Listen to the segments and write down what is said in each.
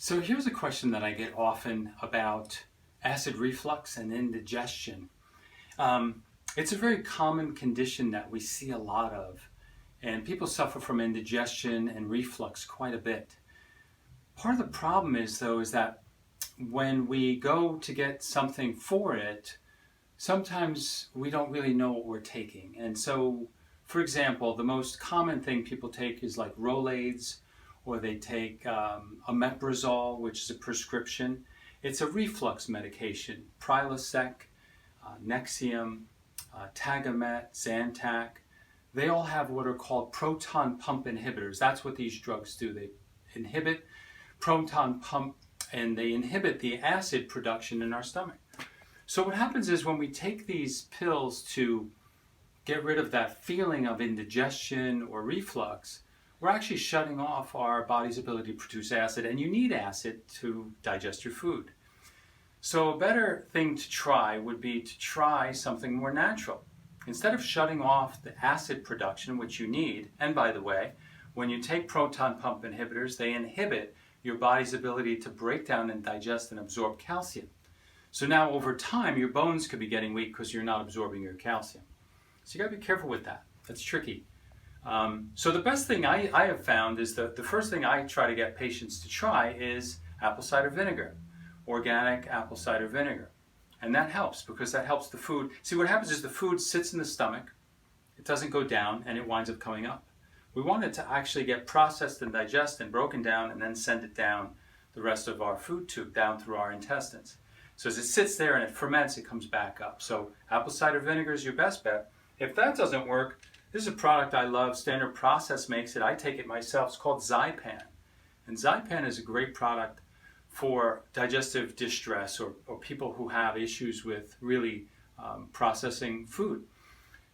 So here's a question that I get often about acid reflux and indigestion. It's a very common condition that we see a lot of, and people suffer from indigestion and reflux quite a bit. Part of the problem is, though, is that when we go to get something for it, sometimes we don't really know what we're taking. And so, for example, the most common thing people take is like Rolaids, or they take omeprazole, which is a prescription. It's a reflux medication. Prilosec, Nexium, Tagamet, Zantac. They all have what are called proton pump inhibitors. That's what these drugs do. They inhibit proton pump and they inhibit the acid production in our stomach. So what happens is when we take these pills to get rid of that feeling of indigestion or reflux, we're actually shutting off our body's ability to produce acid, and you need acid to digest your food. So a better thing to try would be to try something more natural. Instead of shutting off the acid production, which you need, and by the way, when you take proton pump inhibitors, they inhibit your body's ability to break down and digest and absorb calcium. So now over time, your bones could be getting weak because you're not absorbing your calcium. So you gotta be careful with that. That's tricky. So the best thing I have found is that the first thing I try to get patients to try is apple cider vinegar, organic apple cider vinegar. And that helps because that helps the food. See, what happens is the food sits in the stomach, it doesn't go down, and it winds up coming up. We want it to actually get processed and digested and broken down and then send it down the rest of our food tube, down through our intestines. So as it sits there and it ferments, it comes back up. So apple cider vinegar is your best bet. If that doesn't work, this is a product I love. Standard Process makes it. I take it myself. It's called Zypan. And Zypan is a great product for digestive distress or people who have issues with really processing food.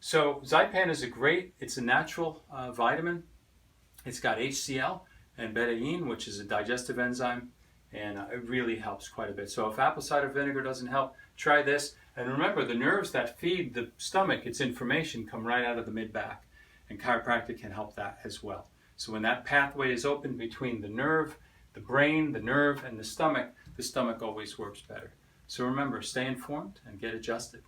So Zypan is it's a natural vitamin. It's got HCl and betaine, which is a digestive enzyme, and it really helps quite a bit. So if apple cider vinegar doesn't help, try this. And remember, the nerves that feed the stomach its information come right out of the mid-back, and chiropractic can help that as well. So when that pathway is open between the nerve, the brain, the nerve, and the stomach always works better. So remember, stay informed and get adjusted.